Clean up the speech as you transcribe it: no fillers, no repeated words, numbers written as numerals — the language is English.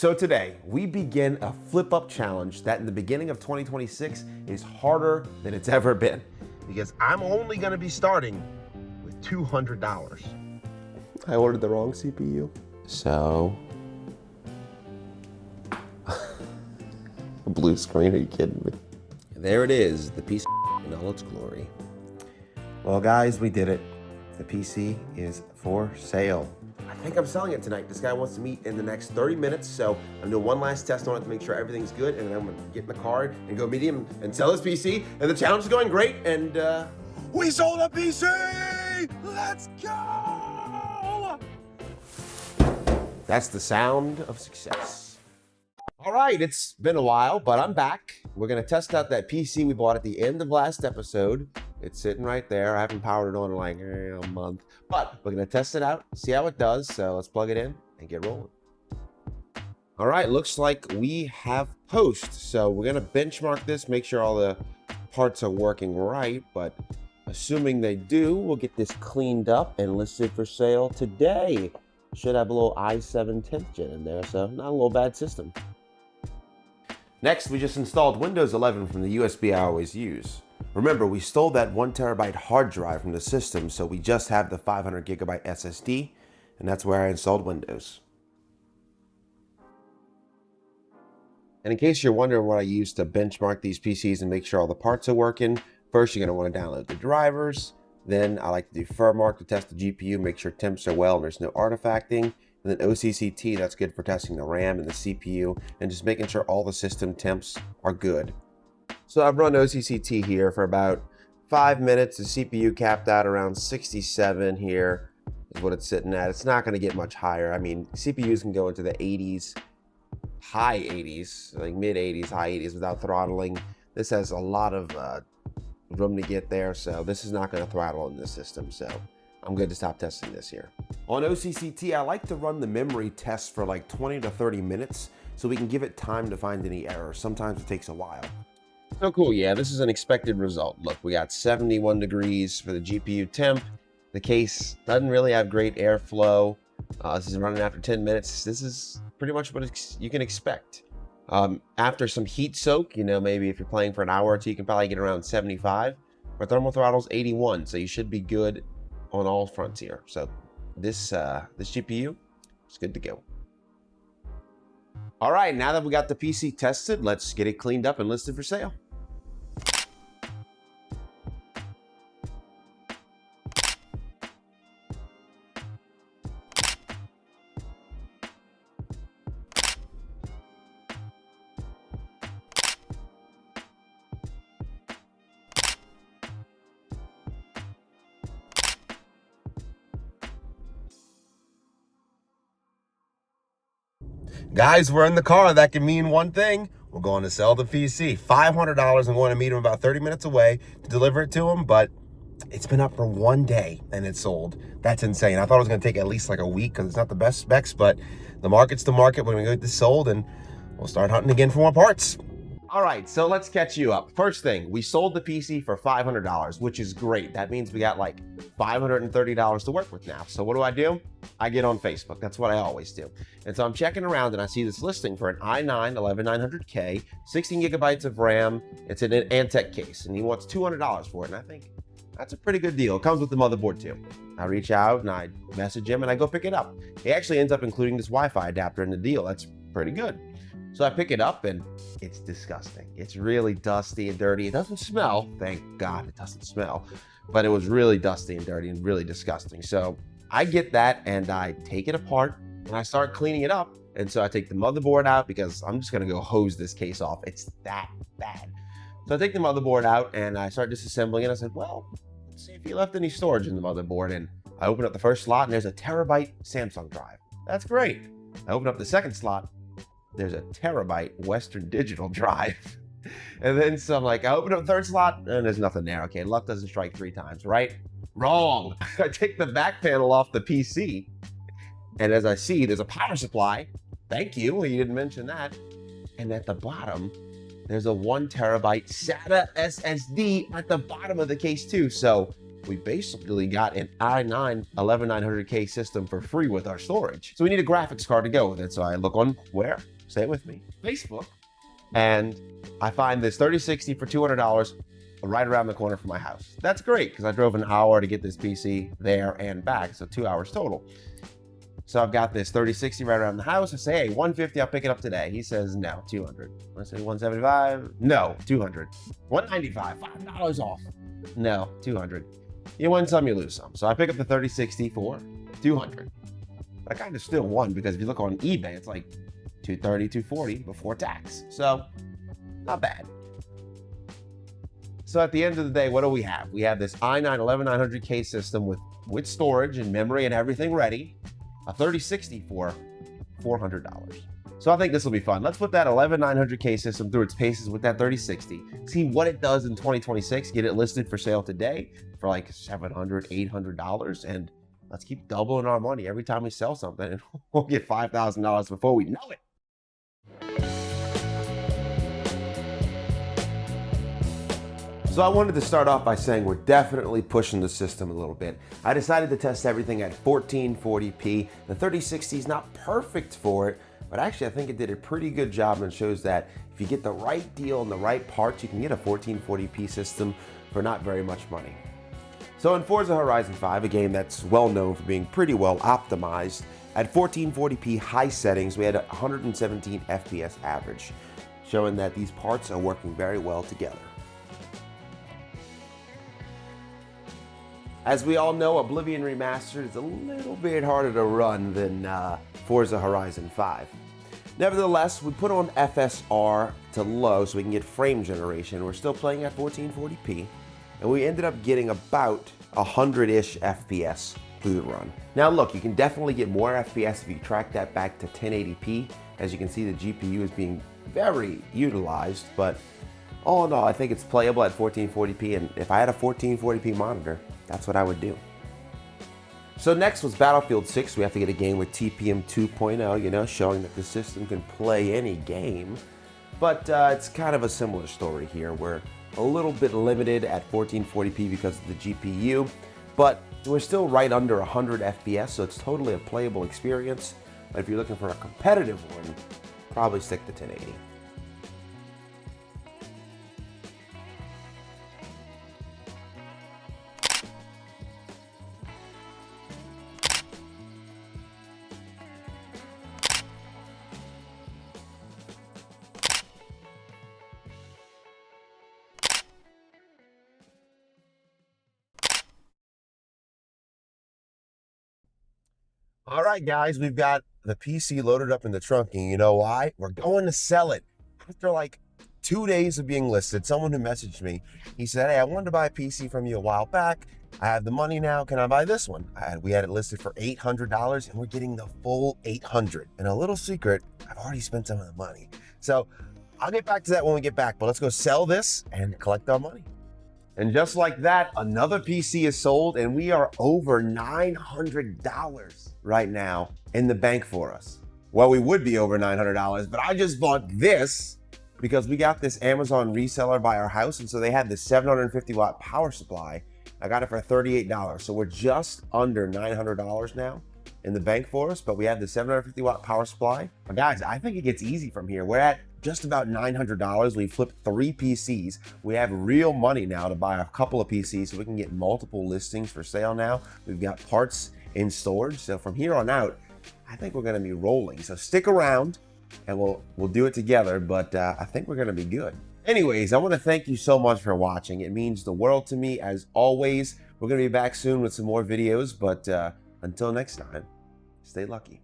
So today, we begin a flip-up challenge that in the beginning of 2026 is harder than it's ever been. Because I'm only gonna be starting with $200. I ordered the wrong CPU. So, A blue screen, are you kidding me? there it is, the PC in all its glory. Well guys, we did it. The PC is for sale. I think I'm selling it tonight. This guy wants to meet in the next 30 minutes, so I'm doing one last test on it to make sure everything's good, and then I'm gonna get in the car and go meet him and sell his PC, and the challenge is going great, and we sold a PC! Let's go! That's the sound of success. All right, it's been a while, but I'm back. We're gonna test out that PC we bought at the end of last episode. It's sitting right there. I haven't powered it on in like a month, but we're gonna test it out, see how it does. So let's plug it in and get rolling. All right, looks like we have post. So we're gonna benchmark this, make sure all the parts are working right, but assuming they do, we'll get this cleaned up and listed for sale today. Should have a little i7 10th gen in there, so not a little bad system. Next, we just installed Windows 11 from the USB I always use. Remember, we stole that 1TB hard drive from the system, so we just have the 500GB SSD, and that's where I installed Windows. And in case you're wondering what I use to benchmark these PCs and make sure all the parts are working, first you're going to want to download the drivers. Then I like to do firmware to test the GPU, make sure temps are well and there's no artifacting. And then OCCT, that's good for testing the RAM and the CPU and just making sure all the system temps are good. So I've run OCCT here for about 5 minutes. The CPU capped out around 67 here is what it's sitting at. It's not going to get much higher. I mean, CPUs can go into the 80s, high 80s, like mid 80s, high 80s without throttling. This has a lot of room to get there, so this is not going to throttle in this system. So I'm good to stop testing this here. On OCCT, I like to run the memory test for like 20 to 30 minutes so we can give it time to find any errors. Sometimes it takes a while. Oh, cool. Yeah, this is an expected result. Look, we got 71 degrees for the GPU temp. The case doesn't really have great airflow. This is running after 10 minutes. This is pretty much what you can expect. After some heat soak, you know, maybe if you're playing for an hour or two, you can probably get around 75. Our thermal throttle's 81, so you should be good on all fronts here. So this GPU is good to go. All right, now that we got the PC tested, let's get it cleaned up and listed for sale. Guys, we're in the car. That can mean one thing. We're going to sell the PC. $500. I'm going to meet him about 30 minutes away to deliver it to him, but it's been up for 1 day and it's sold. That's insane. I thought it was going to take at least like a week because it's not the best specs, but the market's the market. We're going to get this sold and we'll start hunting again for more parts. All right, so let's catch you up. First thing, we sold the PC for $500, which is great. That means we got like $530 to work with now. So what do? I get on Facebook. That's what I always do. And so I'm checking around and I see this listing for an i9-11900k, 16 gigabytes of RAM. It's in an Antec case and he wants $200 for it. And I think that's a pretty good deal. It comes with the motherboard too. I reach out and I message him and I go pick it up. He actually ends up including this Wi-Fi adapter in the deal. That's pretty good. So I pick it up and it's disgusting. It's really dusty and dirty. It doesn't smell. Thank God it doesn't smell. But it was really dusty and dirty and really disgusting. So I get that and I take it apart and I start cleaning it up. And so I take the motherboard out because I'm just going to go hose this case off. It's that bad. So I take the motherboard out and I start disassembling it. I said, well, let's see if he left any storage in the motherboard. And I open up the first slot and there's a terabyte Samsung drive. That's great. I open up the second slot. There's a terabyte Western Digital drive. And then so I'm like, I open up the third slot and there's nothing there. Okay, luck doesn't strike 3 times, right? Wrong. I take the back panel off the PC. And as I see, there's a power supply. Thank you. Well, you didn't mention that. And at the bottom, there's a 1 terabyte SATA SSD at the bottom of the case too. So we basically got an i9-11900k system for free with our storage. So we need a graphics card to go with it. So I look on where? Say it with me. Facebook. And I find this 3060 for $200 right around the corner from my house. That's great because I drove an hour to get this PC there and back, so 2 hours total. So I've got this 3060 right around the house. I say, hey, 150, I'll pick it up today. He says, no, 200. I say 175, no, 200. 195, $5 off. No, 200. You win some, you lose some. So I pick up the 3060 for 200. But I kind of still won because if you look on eBay, it's like 230, 240 before tax. So not bad. So at the end of the day, what do we have? We have this i9-11900k system with storage and memory and everything ready. A 3060 for $400. So I think this will be fun. Let's put that 11900k system through its paces with that 3060. See what it does in 2026. Get it listed for sale today for like $700, $800. And let's keep doubling our money every time we sell something. And we'll get $5,000 before we know it. So I wanted to start off by saying we're definitely pushing the system a little bit. I decided to test everything at 1440p. The 3060 is not perfect for it, but actually I think it did a pretty good job and shows that if you get the right deal and the right parts, you can get a 1440p system for not very much money. So in Forza Horizon 5, a game that's well known for being pretty well optimized, at 1440p high settings, we had 117 FPS average, showing that these parts are working very well together. As we all know, Oblivion Remastered is a little bit harder to run than Forza Horizon 5. Nevertheless, we put on FSR to low so we can get frame generation. We're still playing at 1440p, and we ended up getting about 100-ish FPS through the run. Now look, you can definitely get more FPS if you track that back to 1080p. As you can see, the GPU is being very utilized, but all in all, I think it's playable at 1440p, and if I had a 1440p monitor, that's what I would do. So next was Battlefield 6. We have to get a game with TPM 2.0, you know, showing that the system can play any game. But it's kind of a similar story here. We're a little bit limited at 1440p because of the GPU, but we're still right under 100 FPS, so it's totally a playable experience. But if you're looking for a competitive one, probably stick to 1080. All right, guys, we've got the PC loaded up in the trunk, and you know why? We're going to sell it. After like 2 days of being listed, someone who messaged me, he said, hey, I wanted to buy a PC from you a while back. I have the money now. Can I buy this one? We had it listed for $800, and we're getting the full $800. And a little secret, I've already spent some of the money. So I'll get back to that when we get back, but let's go sell this and collect our money. And just like that, another PC is sold, and we are over $900 right now in the bank for us. Well, we would be over $900, but I just bought this because we got this Amazon reseller by our house, and so they had this 750 watt power supply. I got it for $38, so we're just under $900 now in the bank for us, but we have the 750 watt power supply. But guys, I think it gets easy from here. We're at just about $900. We flipped 3 PCs. We have real money now to buy a couple of PCs so we can get multiple listings for sale now. We've got parts in storage. So from here on out, I think we're gonna be rolling. So stick around and we'll do it together, but I think we're gonna be good. Anyways, I wanna thank you so much for watching. It means the world to me as always. We're gonna be back soon with some more videos, but until next time, stay lucky.